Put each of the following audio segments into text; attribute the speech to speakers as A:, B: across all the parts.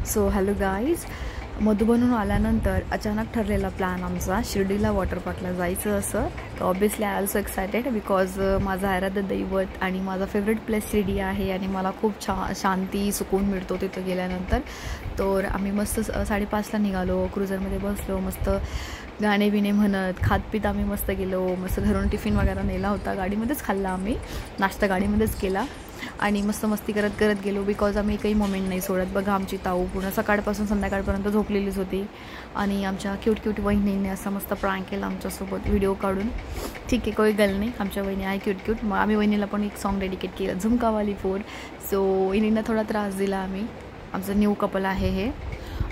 A: So hello guys, मधुबनहून आल्यानंतर अचानक ठरलेला प्लॅन आमचा शिर्डीला वॉटर पार्कला जायचं असं. तर obviously I also excited because माझा आराध्य दैवत आणि माझा फेवरेट प्लेस शिर्डी आहे आणि मला खूप शांती सुकून मिळतो तिथं गेल्यानंतर. तर आम्ही मस्त 5:30ला निघालो, क्रुझरमध्ये बसलो, मस्त गाणे बिणे म्हणत खातपीत आम्ही मस्त गेलो. मस्त घरून टिफिन वगैरे नेला होता, गाडीमध्येच खाल्ला आम्ही, नाश्ता गाडीमध्येच केला आणि मस्त मस्ती करत करत गेलो बिकॉज आम्ही काही मोमेंट नाही सोडत. बघा आमची ताऊ पूर्ण सकाळपासून संध्याकाळपर्यंत झोपलेलीच होती आणि आमच्या क्यूट वहिनींनी असा मस्त प्रँक केला आमच्यासोबत व्हिडिओ काढून. ठीक आहे, काही गल नाही, आमच्या वहिनी आहे क्यूट. मग आम्ही वहिनीला पण एक सॉन्ग डेडिकेट केलं, झुमकावाली फोर. सो वहिनींना थोडा त्रास दिला आम्ही. आमचं न्यू कपल आहे हे.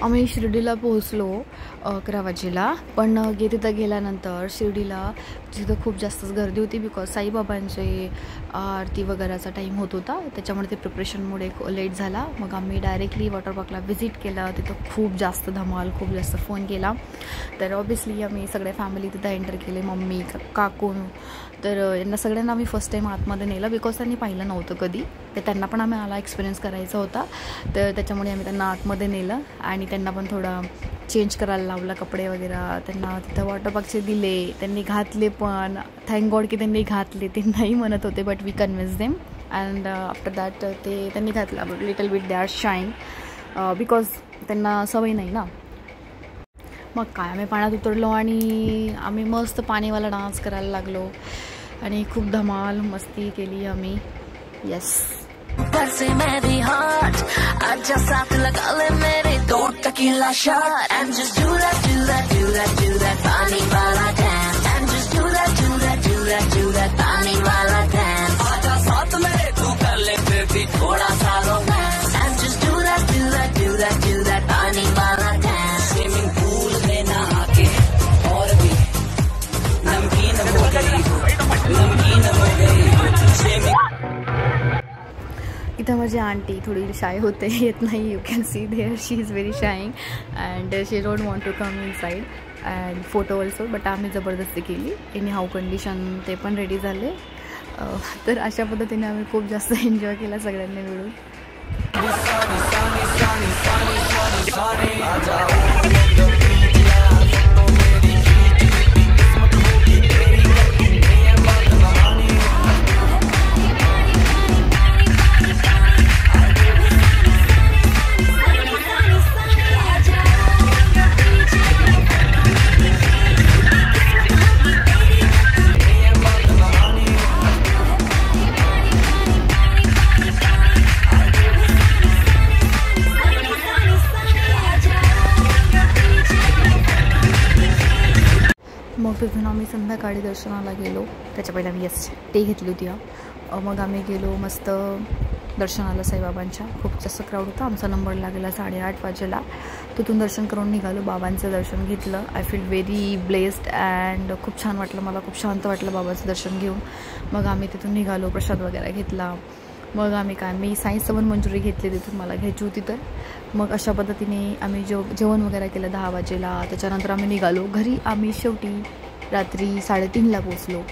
A: आम्ही शिर्डीला पोहोचलो 11 वाजेला, पण तिथं गेल्यानंतर शिर्डीला तिथं खूप जास्तच गर्दी होती बिकॉज साईबाबांचे आरती वगैरेचा टाईम होत होता, त्याच्यामुळे ते प्रिपरेशनमुळे लेट झाला. मग आम्ही डायरेक्टली वॉटर पार्कला व्हिजिट केलं. तिथं खूप जास्त धमाल, खूप जास्त फन केला. तर ऑब्वियसली आम्ही सगळ्या फॅमिली तिथं एंटर केले, मम्मी काकू. तर यांना सगळ्यांना आम्ही फर्स्ट टाईम आतमध्ये नेलं बिकॉज त्यांनी पाहिलं नव्हतं कधी, तर त्यांना पण आम्हाला एक्सपिरियन्स करायचा होता. तर त्याच्यामुळे आम्ही त्यांना आतमध्ये नेलं आणि त्यांना पण थोडा चेंज करायला लावला कपडे वगैरे. त्यांना तिथं वॉटर पार्कचे दिले, त्यांनी घातले पण. थँक गॉड की त्यांनी घातले, ते नाही म्हणत होते but we convince them. And after that त्यांनी घातला little bit they are shine because त्यांना सवय नाही ना. मग काय, आम्ही पाण्यात उतरलो आणि आम्ही मस्त पाणीवाला डान्स करायला लागलो आणि खूप धमाल मस्ती केली आम्ही. येस.
B: से मेरी हार्ट आजा साथ लगा ले मेरे 2 tequila shot and just do that पानी वाला dance and just do that पानी वाला dance. आजा साथ मेरे तू कर ले baby थोड़ा सा romance and just do that पानी वाला dance. Swimming pool में नहा के और भी नमकीन हो गई.
A: इथं माझी आंटी थोडी शाय होते, येत नाही. You can see there she is very shying and she don't want to come inside and photo also. But आम्ही जबरदस्ती केली. एनी हाऊ कंडिशन ते पण रेडी झाले. तर अशा पद्धतीने आम्ही खूप जास्त एन्जॉय केला सगळ्यांनी मिळून. मग तिथून आम्ही संध्याकाळी दर्शनाला गेलो. त्याच्या पहिला आम्ही टे घेतली होती. मग आम्ही गेलो मस्त दर्शनाला साईबाबांच्या. खूप जास्त क्राऊड होता. आमचा नंबर लागला 8:30 वाजेला. तिथून दर्शन करून निघालो. बाबांचं दर्शन घेतलं. I feel very blessed and खूप छान वाटलं मला. खूप शांत वाटलं बाबाचं दर्शन घेऊन. मग आम्ही तिथून निघालो, प्रसाद वगैरे घेतला. मग आम्ही मी सायन्स 7 मंचुरी घेतली तिथून, मला घ्यायची होती. तर मग अशा पद्धतीने आम्ही जेवण वगैरे केलं 10 वाजेला. त्याच्यानंतर आम्ही निघालो घरी. आम्ही शेवटी रात्री 3:30ला पोचलो.